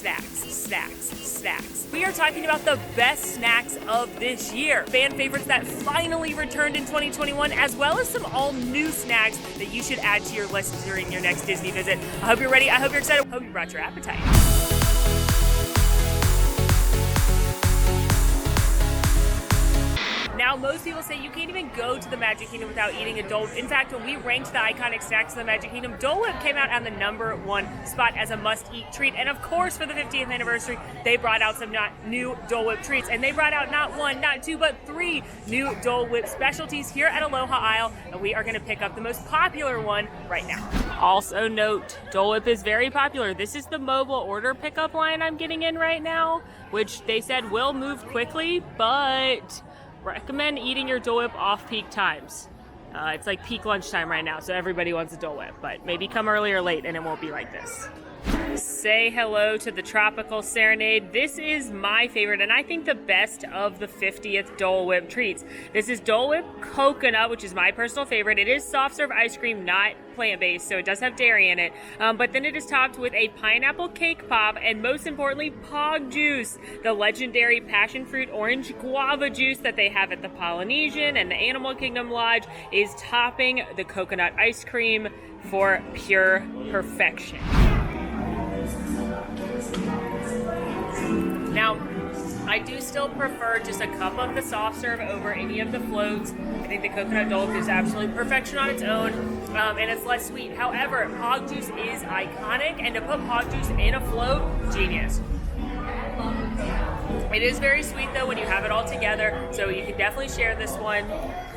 snacks. We are talking about the best snacks of this year. Fan favorites that finally returned in 2021, as well as some all new snacks that you should add to your list during your next Disney visit. I hope you're ready. I hope you're excited. I hope you brought your appetite. Now, most people say you can't even go to the Magic Kingdom without eating a Dole Whip. In fact, when we ranked the iconic snacks of the Magic Kingdom, Dole Whip came out on the #1 spot as a must-eat treat. And of course, for the 50th anniversary, they brought out some new Dole Whip treats. And they brought out not one, not two, but 3 new Dole Whip specialties here at Aloha Isle. And we are going to pick up the most popular one right now. Also note, Dole Whip is very popular. This is the mobile order pickup line I'm getting in right now, which they said will move quickly, but recommend eating your Dole Whip off-peak times. It's like peak lunchtime right now, so everybody wants a Dole Whip, but maybe come early or late and it won't be like this. Say hello to the Tropical Serenade. This is my favorite, and I think the best of the 50th Dole Whip treats. This is Dole Whip Coconut, which is my personal favorite. It is soft serve ice cream, not plant-based, so it does have dairy in it. But then it is topped with a pineapple cake pop, and most importantly, Pog Juice, the legendary passion fruit orange guava juice that they have at the Polynesian and the Animal Kingdom Lodge is topping the coconut ice cream for pure perfection. Now, I do still prefer just a cup of the soft serve over any of the floats. I think the coconut Dole Whip is absolutely perfection on its own, and it's less sweet. However, Pog Juice is iconic, and to put Pog Juice in a float, genius. It is very sweet though when you have it all together, so you can definitely share this one.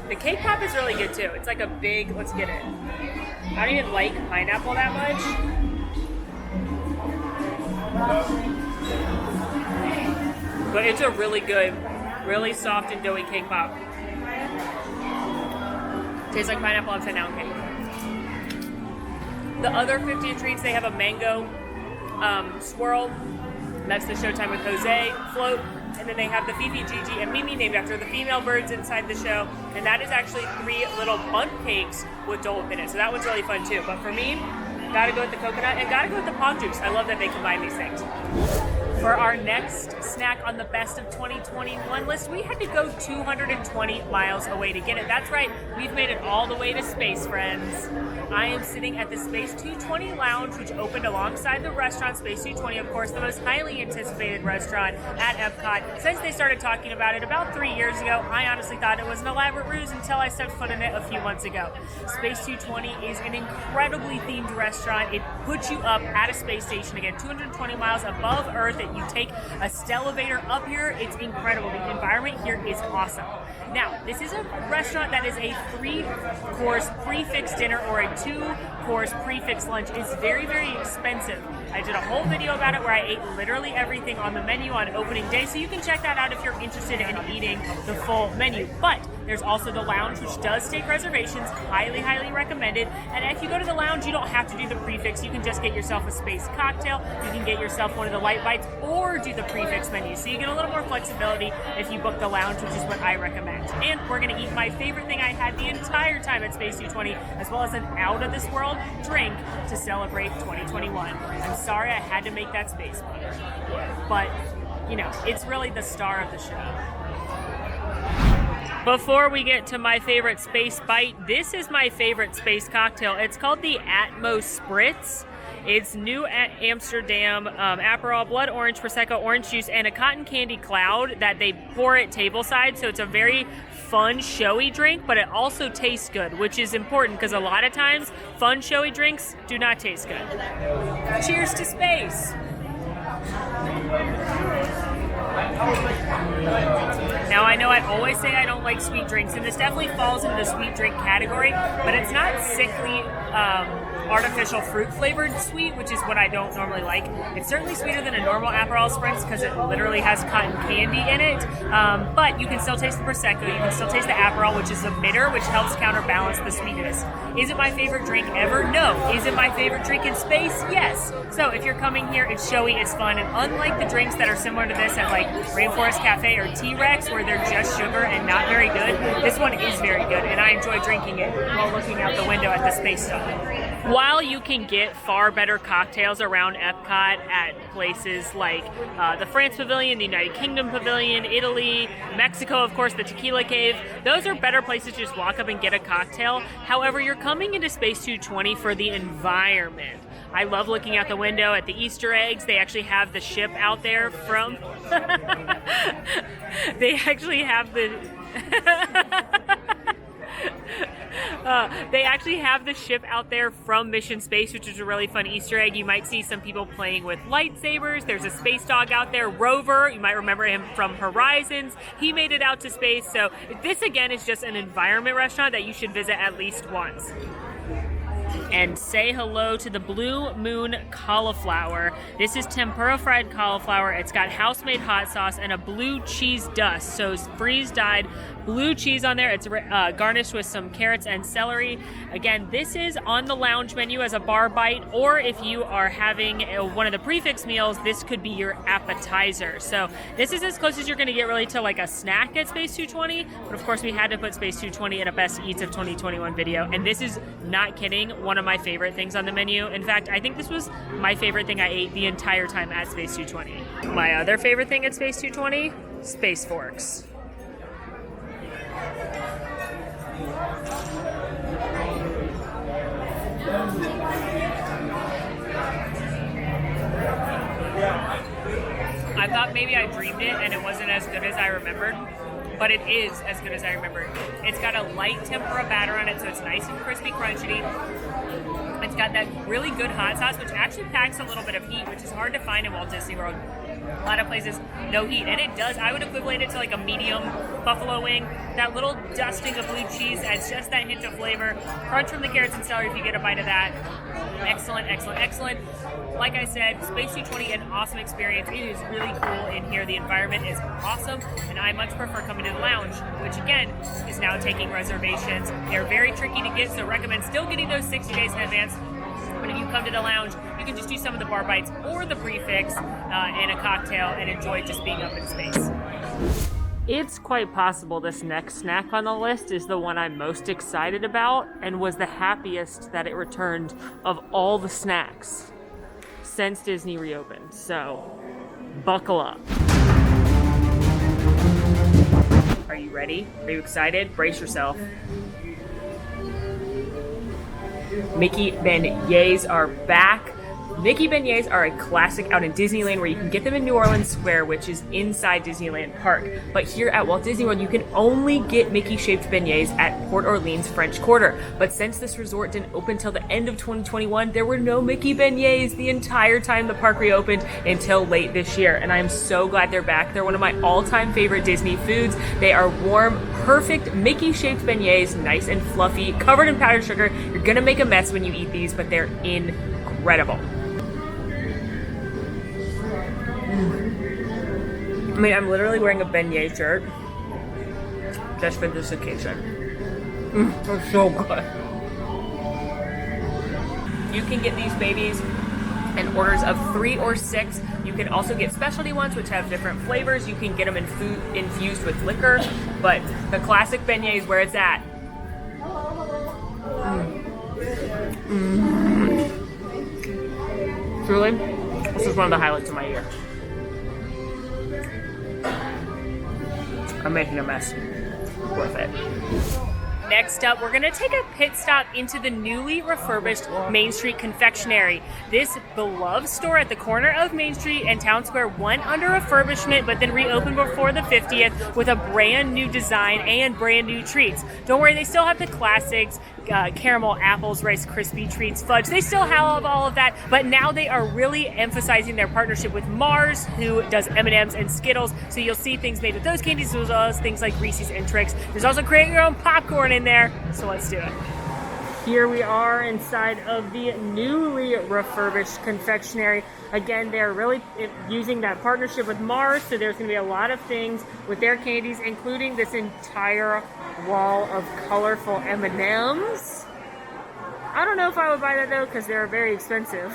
The cake pop is really good too. It's like a big, let's get it. I don't even like pineapple that much. But it's a really good, really soft and doughy cake pop. Tastes like pineapple upside down cake. The other 50th treats, they have a mango swirl. That's the Showtime with Jose float. And then they have the Fifi, Gigi, and Mimi named after the female birds inside the show. And that is actually 3 little bundt cakes with Dole Whip in it. So that one's really fun too. But for me, gotta go with the coconut and gotta go with the Pog Juice. I love that they combine these things. For our next snack on the best of 2021 list, we had to go 220 miles away to get it. That's right, we've made it all the way to space, friends. I am sitting at the Space 220 Lounge, which opened alongside the restaurant Space 220, of course, the most highly anticipated restaurant at Epcot. Since they started talking about it about 3 years ago, I honestly thought it was an elaborate ruse until I stepped foot in it a few months ago. Space 220 is an incredibly themed restaurant. It puts you up at a space station, again, 220 miles above Earth. You take a stellarator up here. It's incredible. The environment here is awesome. Now, this is a restaurant that is a 3-course prefix dinner or a 2-course prefix lunch. It's very, very expensive. I did a whole video about it where I ate literally everything on the menu on opening day, so you can check that out if you're interested in eating the full menu. But there's also the lounge, which does take reservations. Highly, highly recommended. And if you go to the lounge, you don't have to do the prefix. You can just get yourself a space cocktail. You can get yourself one of the light bites or do the prefix menu. So you get a little more flexibility if you book the lounge, which is what I recommend. And we're going to eat my favorite thing I had the entire time at Space 220, as well as an out-of-this-world drink to celebrate 2021. I'm sorry I had to make that space punch. But, you know, it's really the star of the show. Before we get to my favorite space bite, this is my favorite space cocktail. It's called the Atmos Spritz. It's new at Amsterdam, Aperol, blood orange, Prosecco, orange juice, and a cotton candy cloud that they pour at tableside. So it's a very fun, showy drink, but it also tastes good, which is important because a lot of times fun, showy drinks do not taste good. Cheers to space. Now, I know I always say I don't like sweet drinks, and this definitely falls into the sweet drink category, but it's not sickly artificial fruit flavored sweet, which is what I don't normally like. It's certainly sweeter than a normal Aperol Spritz because it literally has cotton candy in it, but you can still taste the Prosecco, you can still taste the Aperol, which is a bitter, which helps counterbalance the sweetness. Is it my favorite drink ever? No. Is it my favorite drink in space? Yes. So if you're coming here, it's showy, it's fun, and unlike the drinks that are similar to this at like Rainforest Cafe or T-Rex, where they're just sugar and not very good, this one is very good, and I enjoy drinking it while looking out the window at the space stuff. While you can get far better cocktails around Epcot at places like the France Pavilion, the United Kingdom Pavilion, Italy, Mexico, of course, the Tequila Cave, those are better places to just walk up and get a cocktail. However, you're coming into Space 220 for the environment. I love looking out the window at the Easter eggs. They actually have the ship out there from... They actually have the... They actually have the ship out there from Mission Space, which is a really fun Easter egg. You might see some people playing with lightsabers. There's a space dog out there, Rover. You might remember him from Horizons. He made it out to space. So this, again, is just an environment restaurant that you should visit at least once. And say hello to the Blue Moon Cauliflower. This is tempura fried cauliflower. It's got house-made hot sauce and a blue cheese dust. So freeze-dyed blue cheese on there. It's garnished with some carrots and celery. Again, this is on the lounge menu as a bar bite, or if you are having one of the prefix meals, this could be your appetizer. So this is as close as you're going to get really to like a snack at Space 220. But of course, we had to put Space 220 in a Best Eats of 2021 video. And this is, not kidding, one of my favorite things on the menu. In fact, I think this was my favorite thing I ate the entire time at Space 220. My other favorite thing at Space 220, Space Forks. I thought maybe I dreamed it and it wasn't as good as I remembered, but it is as good as I remembered. It's got a light tempura batter on it, so it's nice and crispy, crunchy. It's got that really good hot sauce, which actually packs a little bit of heat, which is hard to find in Walt Disney World. A lot of places, no heat. And it does, I would equivalent it to like a medium buffalo wing. That little dusting of blue cheese adds just that hint of flavor. Crunch from the carrots and celery if you get a bite of that. Excellent, excellent, excellent. Like I said, Space 220, an awesome experience. It is really cool in here. The environment is awesome, and I much prefer coming to the lounge, which again is now taking reservations. They're very tricky to get, so recommend still getting those 60 days in advance. But if you come to the lounge, you can just do some of the bar bites or the prefix and a cocktail and enjoy just being up in space. It's quite possible this next snack on the list is the one I'm most excited about and was the happiest that it returned of all the snacks since Disney reopened. So, buckle up. Are you ready? Are you excited? Brace yourself. Mickey Beignets are back. Mickey Beignets are a classic out in Disneyland where you can get them in New Orleans Square, which is inside Disneyland Park. But here at Walt Disney World, you can only get Mickey-shaped beignets at Port Orleans French Quarter. But since this resort didn't open till the end of 2021, there were no Mickey Beignets the entire time the park reopened until late this year. And I'm so glad they're back. They're one of my all-time favorite Disney foods. They are warm, perfect Mickey-shaped beignets, nice and fluffy, covered in powdered sugar. You're gonna make a mess when you eat these, but they're incredible. I mean, I'm literally wearing a beignet shirt just for this occasion. They're so good. You can get these babies in orders of 3 or 6. You can also get specialty ones, which have different flavors. You can get them in food infused with liquor, but the classic beignet is where it's at. Truly, this is one of the highlights of my year. I'm making a mess. Worth it. Next up, we're going to take a pit stop into the newly refurbished Main Street Confectionery. This beloved store at the corner of Main Street and Town Square went under refurbishment, but then reopened before the 50th with a brand new design and brand new treats. Don't worry, they still have the classics, caramel apples, Rice Krispie treats, fudge. They still have all of that, but now they are really emphasizing their partnership with Mars, who does M&Ms and Skittles. So you'll see things made with those candies as well as things like Reese's and Trix. There's also create your own popcorn in there, so let's do it. Here we are inside of the newly refurbished confectionery. Again, they're really using that partnership with Mars, so there's going to be a lot of things with their candies, including this entire wall of colorful M&Ms. I don't know if I would buy that though, because they're very expensive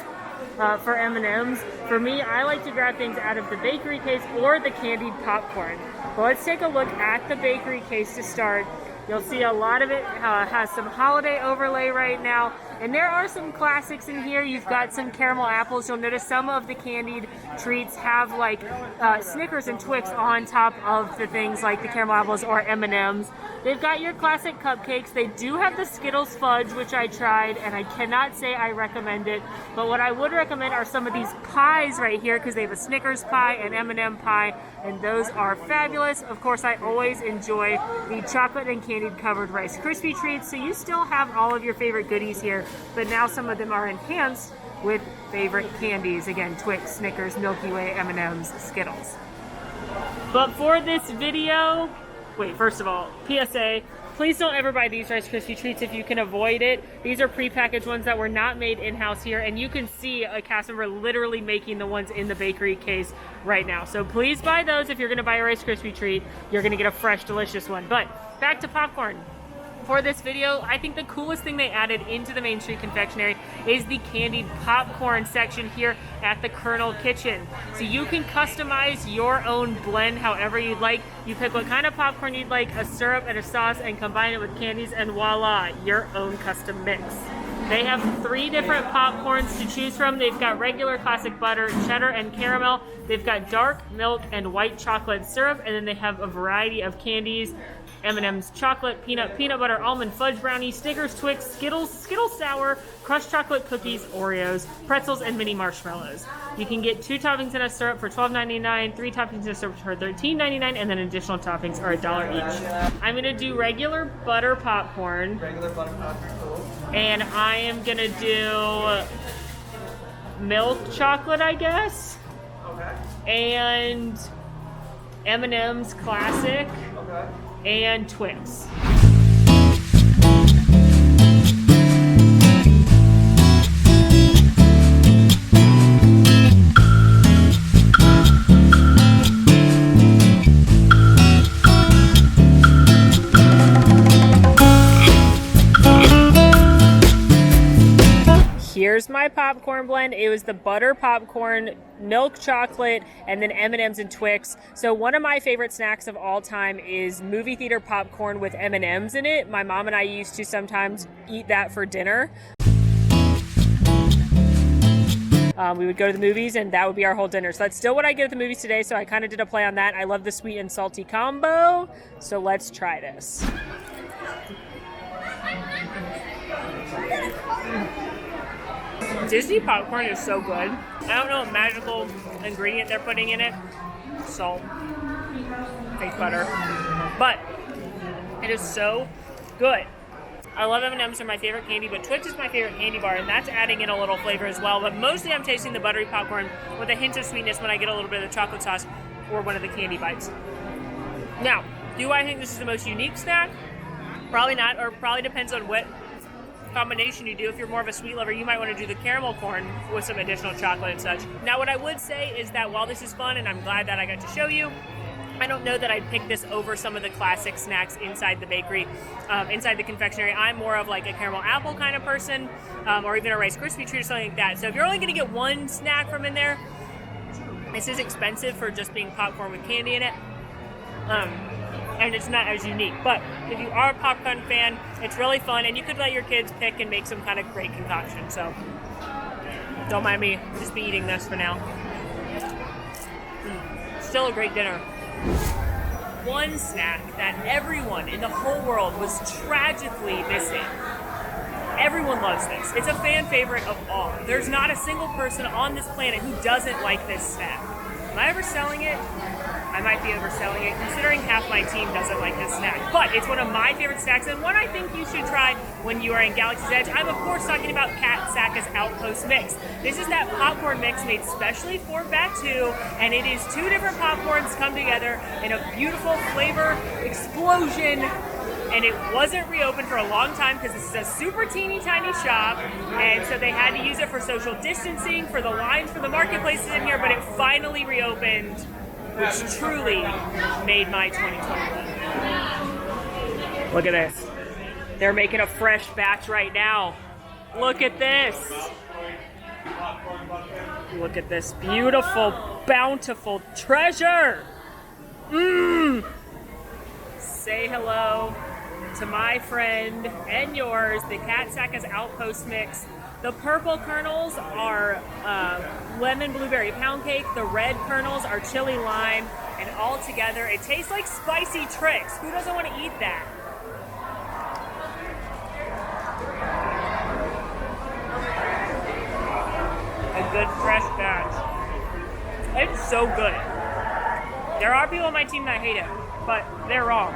for M&Ms. For me, I like to grab things out of the bakery case or the candied popcorn. But let's take a look at the bakery case to start. You'll see a lot of it has some holiday overlay right now. And there are some classics in here. You've got some caramel apples. You'll notice some of the candied treats have like Snickers and Twix on top of the things like the caramel apples or M&Ms. They've got your classic cupcakes. They do have the Skittles fudge, which I tried, and I cannot say I recommend it. But what I would recommend are some of these pies right here, because they have a Snickers pie and M&M pie, and those are fabulous. Of course, I always enjoy the chocolate and candied covered Rice Krispie treats. So you still have all of your favorite goodies here, but now some of them are enhanced with favorite candies. Again, Twix, Snickers, Milky Way, M&Ms, Skittles. But for this video, wait, first of all, PSA, please don't ever buy these Rice Krispie treats if you can avoid it. These are prepackaged ones that were not made in-house here, and you can see a cast member literally making the ones in the bakery case right now. So please buy those if you're gonna buy a Rice Krispie treat. You're gonna get a fresh, delicious one. But back to popcorn. For this video, I think the coolest thing they added into the Main Street Confectionery is the candied popcorn section here at the Colonel Kitchen. So you can customize your own blend however you'd like. You pick what kind of popcorn you'd like, a syrup and a sauce, and combine it with candies, and voila, your own custom mix. They have 3 different popcorns to choose from. They've got regular classic butter, cheddar, and caramel. They've got dark milk and white chocolate syrup, and then they have a variety of candies. M&M's chocolate, peanut butter, almond fudge brownie, Snickers, Twix, Skittles sour, crushed chocolate cookies, Oreos, pretzels, and mini marshmallows. You can get 2 toppings in a syrup for $12.99, 3 toppings in a syrup for $13.99, and then additional toppings are $1 each. I'm gonna do regular butter popcorn. And I am gonna do milk chocolate, I guess. Okay. And M&M's classic. Okay. And Twix. Here's my popcorn blend. It was the butter popcorn, milk chocolate, and then M&Ms and Twix. So one of my favorite snacks of all time is movie theater popcorn with M&Ms in it. My mom and I used to sometimes eat that for dinner. We would go to the movies and that would be our whole dinner. So that's still what I get at the movies today. So I kind of did a play on that. I love the sweet and salty combo. So let's try this. Disney popcorn is so good. I don't know what magical ingredient they're putting in it. Salt, fake butter, but it is so good. I love M&Ms, they're my favorite candy, but Twix is my favorite candy bar, and that's adding in a little flavor as well. But mostly I'm tasting the buttery popcorn with a hint of sweetness when I get a little bit of the chocolate sauce or one of the candy bites. Now, do I think this is the most unique snack? Probably not, or probably depends on what combination you do. If you're more of a sweet lover, you might want to do the caramel corn with some additional chocolate and such. Now, what I would say is that while this is fun, and I'm glad that I got to show you, I don't know that I'd pick this over some of the classic snacks inside the bakery, inside the confectionery. I'm more of like a caramel apple kind of person, or even a Rice Krispie treat or something like that. So if you're only going to get one snack from in there, this is expensive for just being popcorn with candy in it. And it's not as unique. But if you are a popcorn fan, it's really fun, and you could let your kids pick and make some kind of great concoction. So don't mind me, just be eating this for now. Still a great dinner. One snack that everyone in the whole world was tragically missing. Everyone loves this. It's a fan favorite of all. There's not a single person on this planet who doesn't like this snack. Am I overselling it? I might be overselling it, considering half my team doesn't like this snack. But it's one of my favorite snacks, and one I think you should try when you are in Galaxy's Edge. I'm, of course, talking about Kat Saka's Outpost mix. This is that popcorn mix made specially for Batu, and it is 2 different popcorns come together in a beautiful flavor explosion. And it wasn't reopened for a long time because this is a super teeny tiny shop, and so they had to use it for social distancing, for the lines for the marketplaces in here, but it finally reopened, which truly made my 2021. Look at this. They're making a fresh batch right now. Look at this. Look at this beautiful, bountiful treasure. Say hello to my friend and yours, the Cat Sacca's Outpost mix. The purple kernels are lemon blueberry pound cake. The red kernels are chili lime. And all together, it tastes like spicy tricks. Who doesn't want to eat that? A good fresh batch. It's so good. There are people on my team that hate it, but they're wrong.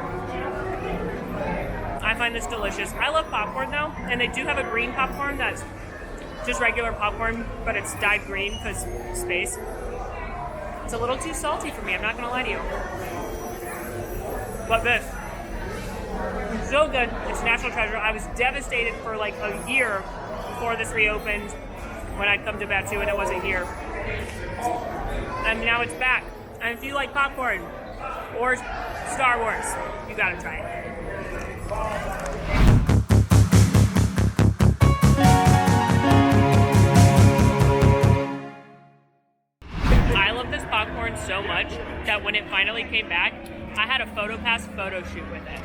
I find this delicious. I love popcorn though, and they do have a green popcorn that's just regular popcorn, but it's dyed green because space. It's a little too salty for me, I'm not gonna lie to you. But this, it's so good. It's National Treasure. I was devastated for like a year before this reopened when I'd come to Batu and it wasn't here. And now it's back. And if you like popcorn or Star Wars, you gotta try it. I love this popcorn so much that when it finally came back, I had a PhotoPass photo shoot with it.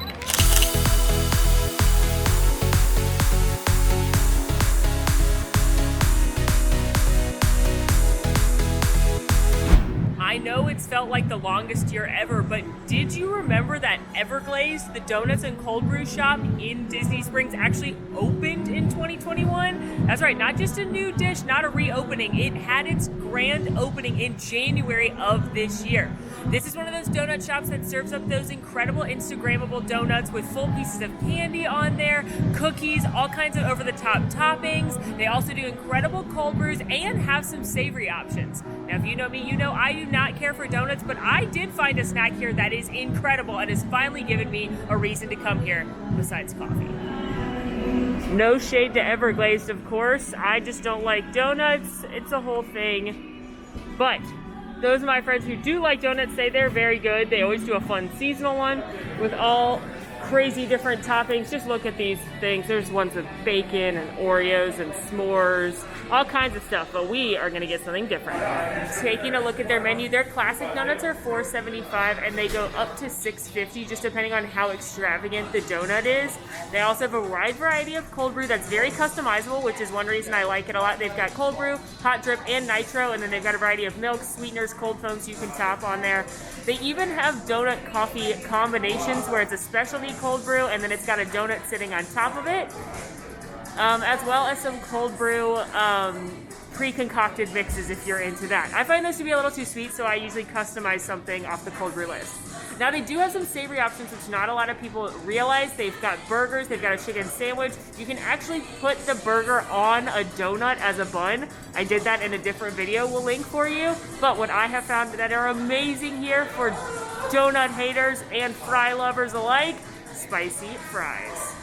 I know it's felt like the longest year ever, but did you remember that Everglaze, the donuts and cold brew shop in Disney Springs, actually opened in 2021? That's right, not just a new dish, not a reopening. It had its grand opening in January of this year. This is one of those donut shops that serves up those incredible Instagrammable donuts with full pieces of candy on there, cookies, all kinds of over-the-top toppings. They also do incredible cold brews and have some savory options. Now, if you know me, you know I do not care for donuts, but I did find a snack here that is incredible and has finally given me a reason to come here besides coffee. No shade to Everglazed, of course. I just don't like donuts. It's a whole thing. But those of my friends who do like donuts say they're very good. They always do a fun seasonal one with all crazy different toppings. Just look at these things. There's ones with bacon and Oreos and s'mores, all kinds of stuff, but we are gonna get something different. Taking a look at their menu, their classic donuts are $4.75 and they go up to $6.50 just depending on how extravagant the donut is. They also have a wide variety of cold brew that's very customizable, which is one reason I like it a lot. They've got cold brew, hot drip, and nitro, and then they've got a variety of milks, sweeteners, cold foams you can top on there. They even have donut coffee combinations where it's a specialty cold brew and then it's got a donut sitting on top of it, as well as some cold brew pre-concocted mixes if you're into that. I find those to be a little too sweet, so I usually customize something off the cold brew list. Now they do have some savory options, which not a lot of people realize. They've got burgers, they've got a chicken sandwich. You can actually put the burger on a donut as a bun. I did that in a different video we'll link for you. But what I have found that are amazing here for donut haters and fry lovers alike, spicy fries.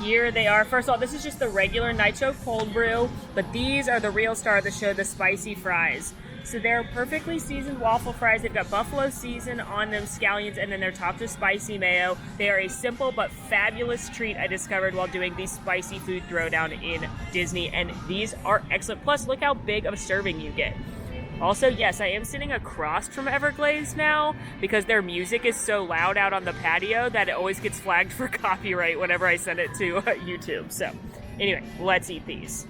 Here they are. First of all, this is just the regular nitro cold brew, but these are the real star of the show, the spicy fries. So they're perfectly seasoned waffle fries. They've got buffalo season on them, scallions, and then they're topped with spicy mayo. They are a simple but fabulous treat I discovered while doing the spicy food throwdown in Disney, and these are excellent. Plus, look how big of a serving you get. Also, yes, I am sitting across from Everglaze now because their music is so loud out on the patio that it always gets flagged for copyright whenever I send it to YouTube. So, anyway, let's eat these.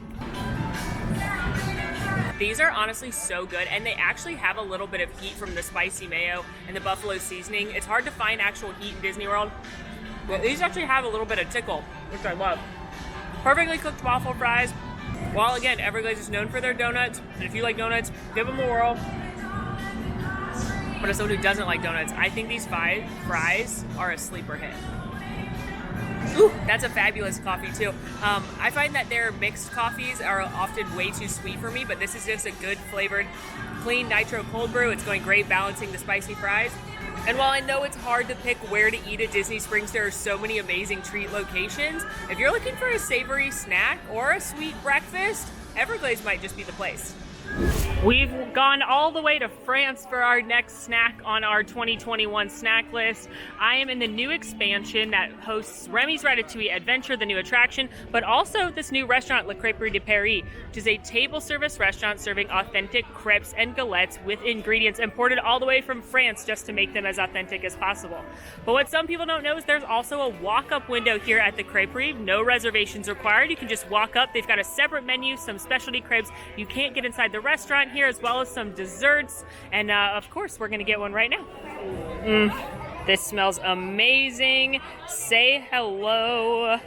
These are honestly so good, and they actually have a little bit of heat from the spicy mayo and the buffalo seasoning. It's hard to find actual heat in Disney World, but these actually have a little bit of tickle, which I love. Perfectly cooked waffle fries. While again, Everglaze is known for their donuts, and if you like donuts, give them a whirl. But as someone who doesn't like donuts, I think these fries are a sleeper hit. Ooh, that's a fabulous coffee too. I find that their mixed coffees are often way too sweet for me, but this is just a good flavored, clean nitro cold brew. It's going great balancing the spicy fries. And while I know it's hard to pick where to eat at Disney Springs, there are so many amazing treat locations. If you're looking for a savory snack or a sweet breakfast, Everglaze might just be the place. We've gone all the way to France for our next snack on our 2021 snack list. I am in the new expansion that hosts Remy's Ratatouille Adventure, the new attraction, but also this new restaurant, Le Crepe de Paris, which is a table service restaurant serving authentic crepes and galettes with ingredients imported all the way from France just to make them as authentic as possible. But what some people don't know is there's also a walk-up window here at the Creperie. No reservations required. You can just walk up. They've got a separate menu, some specialty crepes. You can't get inside the restaurant here, as well as some desserts, and of course we're gonna get one right now. This smells amazing. Say hello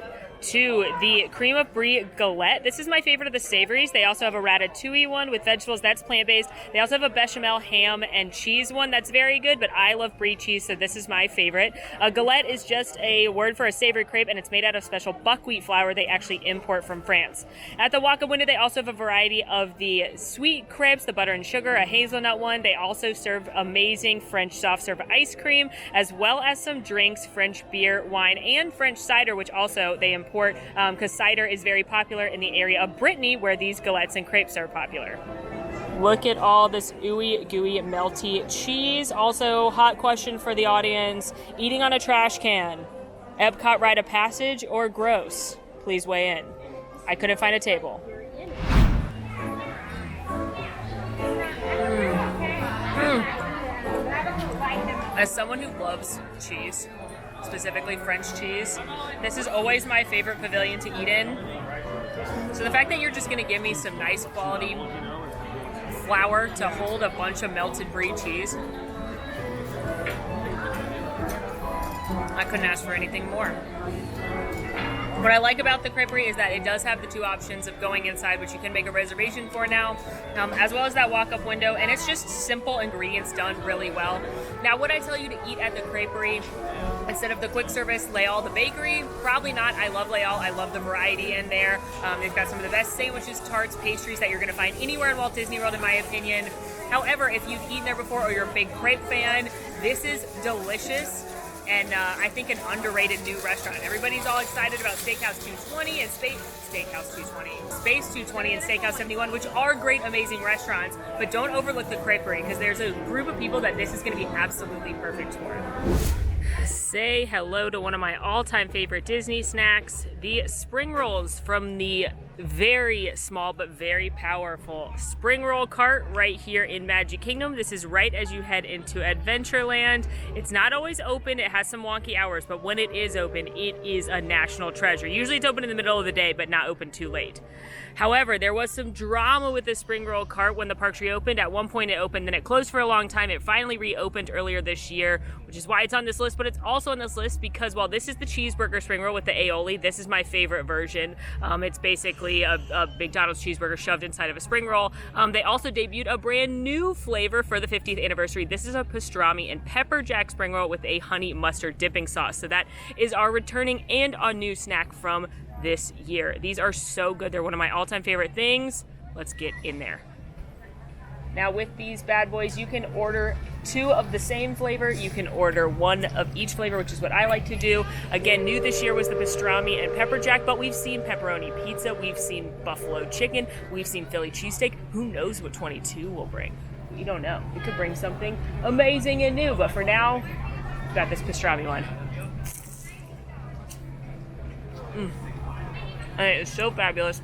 to the cream of brie galette. This is my favorite of the savories. They also have a ratatouille one with vegetables that's plant-based. They also have a bechamel ham and cheese one that's very good, but I love brie cheese, so this is my favorite. A galette is just a word for a savory crepe, and it's made out of special buckwheat flour they actually import from France. At the walk-up window, they also have a variety of the sweet crepes, the butter and sugar, a hazelnut one. They also serve amazing French soft serve ice cream, as well as some drinks, French beer, wine, and French cider, which also they import because cider is very popular in the area of Brittany, where these galettes and crepes are popular. Look at all this ooey gooey melty cheese. Also, hot question for the audience: eating on a trash can, Epcot rite of passage or gross? Please weigh in. I couldn't find a table. As someone who loves cheese, specifically French cheese, this is always my favorite pavilion to eat in. So the fact that you're just gonna give me some nice quality flour to hold a bunch of melted brie cheese, I couldn't ask for anything more. What I like about the Creperie is that it does have the two options of going inside, which you can make a reservation for now, as well as that walk-up window, and it's just simple ingredients done really well. Now, would I tell you to eat at the Creperie instead of the quick service L'Oeil, the bakery? Probably not. I love L'Oeil. I love the variety in there. They've got some of the best sandwiches, tarts, pastries that you're going to find anywhere in Walt Disney World, in my opinion. However, if you've eaten there before or you're a big crepe fan, this is delicious. And I think an underrated new restaurant. Everybody's all excited about Steakhouse 220 and Space 220 and Steakhouse 71, which are great, amazing restaurants. But don't overlook the Creperie, because there's a group of people that this is going to be absolutely perfect for. Say hello to one of my all-time favorite Disney snacks, the spring rolls from the very small but very powerful spring roll cart right here in Magic Kingdom. This is right as you head into Adventureland. It's not always open. It has some wonky hours, but when it is open, it is a national treasure. Usually it's open in the middle of the day, but not open too late. However, there was some drama with the spring roll cart when the parks reopened. At one point it opened, then it closed for a long time. It finally reopened earlier this year, which is why it's on this list, but it's also on this list because while this is the cheeseburger spring roll with the aioli, this is my favorite version. It's basically a McDonald's cheeseburger shoved inside of a spring roll. They also debuted a brand new flavor for the 50th anniversary. This is a pastrami and pepper jack spring roll with a honey mustard dipping sauce. So that is our returning and a new snack from this year. These are so good. They're one of my all-time favorite things. Let's get in there. Now with these bad boys, you can order 2 of the same flavor. You can order 1 of each flavor, which is what I like to do. Again, new this year was the pastrami and pepper jack, but we've seen pepperoni pizza, we've seen buffalo chicken, we've seen Philly cheesesteak. Who knows what 22 will bring? We don't know. It could bring something amazing and new, but for now, we've got this pastrami one. And it is so fabulous.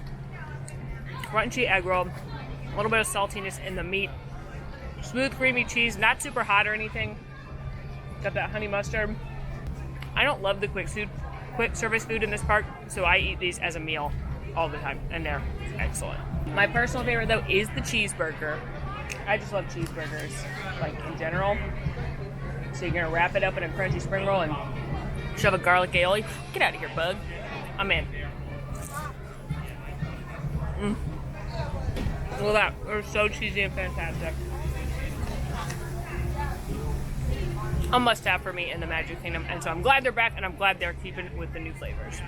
Crunchy egg roll, a little bit of saltiness in the meat, smooth creamy cheese, not super hot or anything. Got that honey mustard. I don't love the quick service food in this park, so I eat these as a meal all the time, and they're excellent. My personal favorite though is the cheeseburger. I just love cheeseburgers, like in general. So you're gonna wrap it up in a crunchy spring roll and shove a garlic aioli. Get out of here, bug. I'm in. Look at that. They're so cheesy and fantastic. A must-have for me in the Magic Kingdom, and so I'm glad they're back, and I'm glad they're keeping with the new flavors.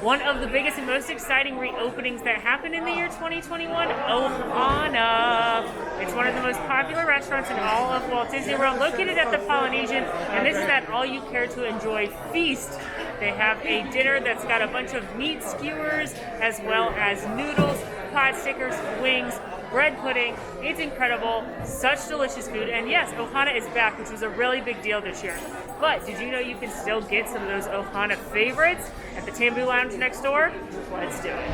One of the biggest and most exciting reopenings that happened in the year 2021, Ohana. It's one of the most popular restaurants in all of Walt Disney World, located at the Polynesian, and this is that all-you-care-to-enjoy feast. They have a dinner that's got a bunch of meat skewers, as well as noodles, pot stickers, wings, bread pudding. It's incredible, such delicious food. And yes, Ohana is back, which was a really big deal this year. But did you know you can still get some of those Ohana favorites at the Tambu Lounge next door? Let's do it.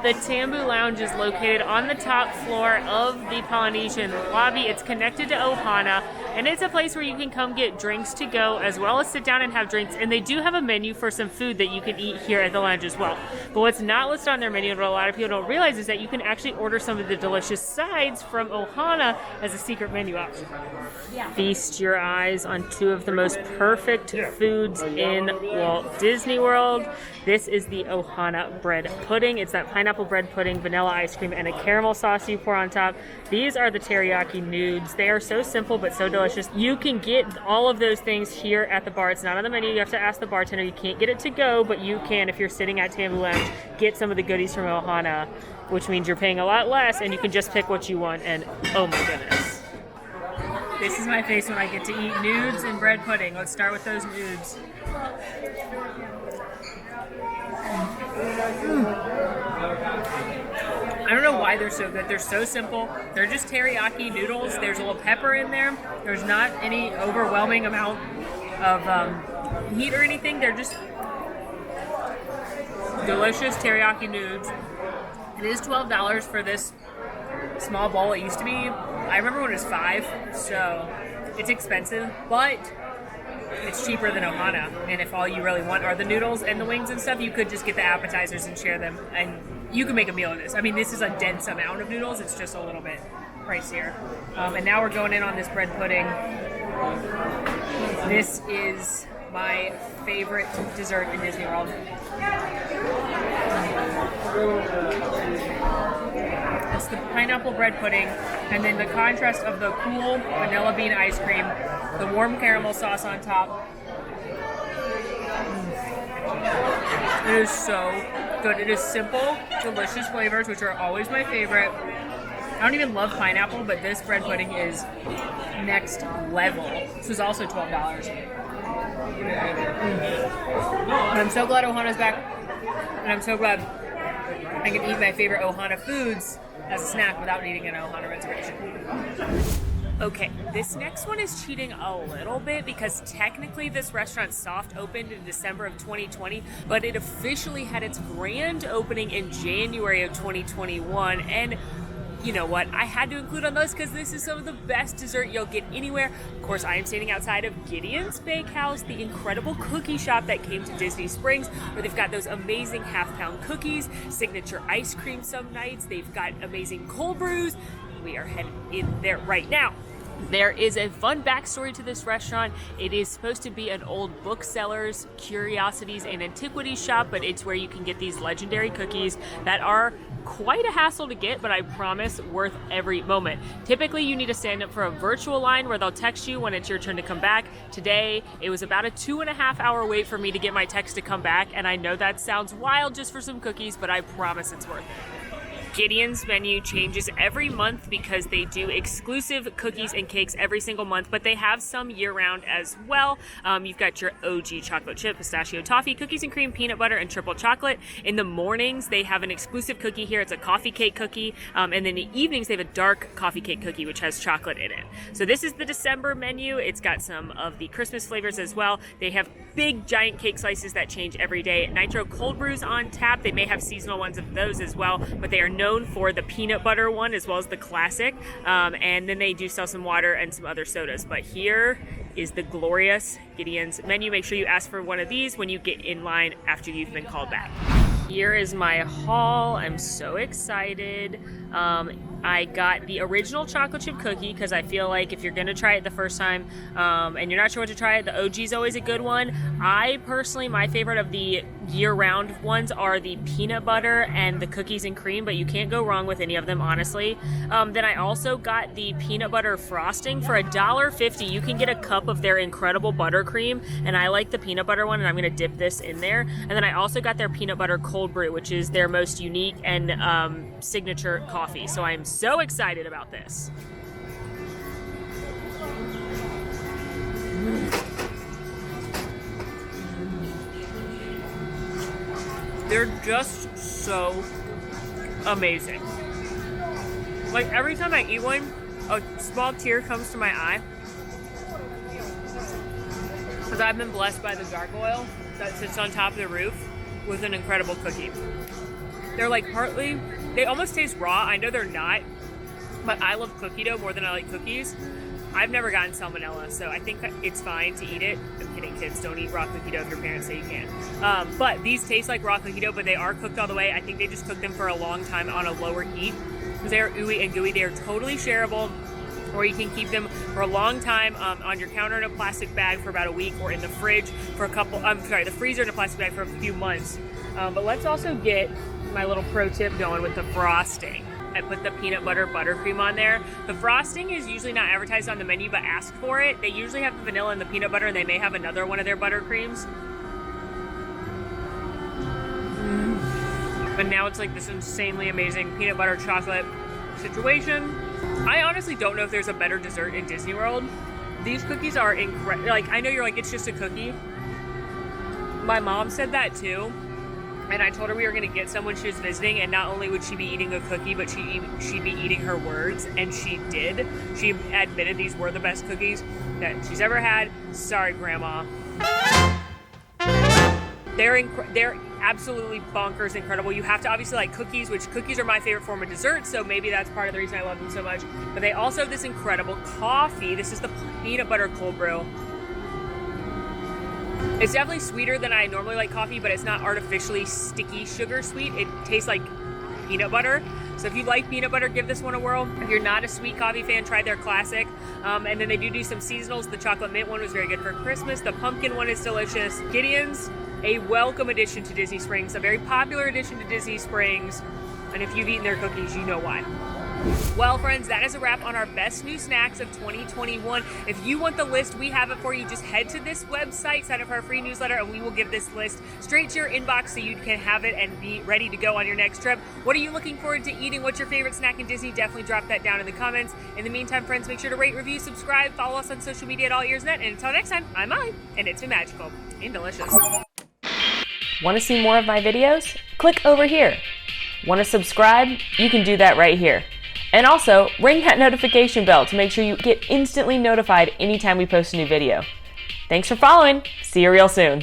The Tambu Lounge is located on the top floor of the Polynesian lobby. It's connected to Ohana, and it's a place where you can come get drinks to go as well as sit down and have drinks. And they do have a menu for some food that you can eat here at the lounge as well. But what's not listed on their menu, and what a lot of people don't realize, is that you can actually order some of the delicious sides from Ohana as a secret menu option. Yeah. Feast your eyes on two of the most perfect foods in Walt Disney World. This is the Ohana bread pudding. It's that pineapple bread pudding, vanilla ice cream, and a caramel sauce you pour on top. These are the teriyaki nudes. They are so simple but so delicious. You can get all of those things here at the bar. It's not on the menu. You have to ask the bartender. You can't get it to go, but you can, if you're sitting at Tambu Lounge, get some of the goodies from Ohana, which means you're paying a lot less, and you can just pick what you want, and oh my goodness. This is my face when I get to eat nudes and bread pudding. Let's start with those nudes. I don't know why they're so good. They're so simple. They're just teriyaki noodles. There's a little pepper in there. There's not any overwhelming amount of heat or anything. They're just delicious teriyaki nudes. It is $12 for this small bowl. It used to be, I remember when it was $5, so it's expensive, but it's cheaper than Ohana. And if all you really want are the noodles and the wings and stuff, you could just get the appetizers and share them, and you can make a meal of this. I mean, this is a dense amount of noodles. It's just a little bit pricier. And now we're going in on this bread pudding. This is my favorite dessert in Disney World. It's the pineapple bread pudding, and then the contrast of the cool vanilla bean ice cream, the warm caramel sauce on top. It is so good. It is simple, delicious flavors, which are always my favorite. I don't even love pineapple, but this bread pudding is next level. This was also $12. And I'm so glad Ohana's back, and I'm so glad I can eat my favorite Ohana foods as a snack without needing an Ohana reservation. Okay, this next one is cheating a little bit because technically this restaurant soft opened in December of 2020, but it officially had its grand opening in January of 2021, and you know what? I had to include on those because this is some of the best dessert you'll get anywhere. Of course, I am standing outside of Gideons Bakehouse, the incredible cookie shop that came to Disney Springs, where they've got those amazing half-pound cookies, signature ice cream some nights. They've got amazing cold brews. We are headed in there right now. There is a fun backstory to this restaurant. It is supposed to be an old booksellers, curiosities, and antiquities shop, but it's where you can get these legendary cookies that are quite a hassle to get, but I promise worth every moment. Typically, you need to stand up for a virtual line where they'll text you when it's your turn to come back. Today, it was about a 2.5 hour wait for me to get my text to come back, and I know that sounds wild just for some cookies, but I promise it's worth it. Gideon's menu changes every month because they do exclusive cookies and cakes every single month, but they have some year-round as well. You've got your OG chocolate chip, pistachio toffee, cookies and cream, peanut butter, and triple chocolate. In the mornings, they have an exclusive cookie here. It's a coffee cake cookie. And then in the evenings, they have a dark coffee cake cookie, which has chocolate in it. So this is the December menu. It's got some of the Christmas flavors as well. They have big, giant cake slices that change every day. Nitro cold brews on tap. They may have seasonal ones of those as well, but they are known for the peanut butter one as well as the classic, and then they do sell some water and some other sodas. But here is the glorious Gideon's menu. Make sure you ask for one of these when you get in line after you've been called back. Here is my haul. I'm so excited. I got the original chocolate chip cookie because I feel like if you're going to try it the first time and you're not sure what to try, the OG is always a good one. I personally, my favorite of the year-round ones are the peanut butter and the cookies and cream, but you can't go wrong with any of them, honestly. Then I also got the peanut butter frosting. For $1.50, you can get a cup of their incredible buttercream, and I like the peanut butter one, and I'm going to dip this in there. And then I also got their peanut butter cold brew, which is their most unique and signature coffee. So I'm so excited about this. They're just so amazing. Like every time I eat one, a small tear comes to my eye. Because I've been blessed by the gargoyle that sits on top of the roof with an incredible cookie. They're like partly, they almost taste raw. I know they're not, but I love cookie dough more than I like cookies. I've never gotten salmonella, so I think it's fine to eat it. I'm kidding, kids. Don't eat raw cookie dough if your parents say you can. But these taste like raw cookie dough, but they are cooked all the way. I think they just cook them for a long time on a lower heat because they are ooey and gooey. They are totally shareable, or you can keep them for a long time on your counter in a plastic bag for about a week, or in the fridge for the freezer in a plastic bag for a few months. But let's also get my little pro tip going with the frosting. I put the peanut butter buttercream on there. The frosting is usually not advertised on the menu, but ask for it. They usually have the vanilla and the peanut butter, and they may have another one of their buttercreams. But now it's like this insanely amazing peanut butter chocolate situation. I honestly don't know if there's a better dessert in Disney World. These cookies are incredible. Like, I know you're like, it's just a cookie. My mom said that too. And I told her we were going to get some when she was visiting, and not only would she be eating a cookie, but she'd be eating her words, and she did. She admitted these were the best cookies that she's ever had. Sorry, Grandma. They're absolutely bonkers incredible. You have to obviously like cookies, which cookies are my favorite form of dessert, so maybe that's part of the reason I love them so much. But they also have this incredible coffee. This is the peanut butter cold brew. It's definitely sweeter than I normally like coffee, but it's not artificially sticky sugar sweet. It tastes like peanut butter. So if you like peanut butter, give this one a whirl. If you're not a sweet coffee fan, try their classic. And then they do some seasonals. The chocolate mint one was very good for Christmas. The pumpkin one is delicious. Gideons, a welcome addition to Disney Springs, a very popular addition to Disney Springs. And if you've eaten their cookies, you know why. Well, friends, that is a wrap on our best new snacks of 2021. If you want the list, we have it for you. Just head to this website, sign up for our free newsletter, and we will give this list straight to your inbox so you can have it and be ready to go on your next trip. What are you looking forward to eating? What's your favorite snack in Disney? Definitely drop that down in the comments. In the meantime, friends, make sure to rate, review, subscribe, follow us on social media at AllEars.net. And until next time, I'm Molly, and it's been magical and delicious. Want to see more of my videos? Click over here. Want to subscribe? You can do that right here. And also, ring that notification bell to make sure you get instantly notified anytime we post a new video. Thanks for following. See you real soon.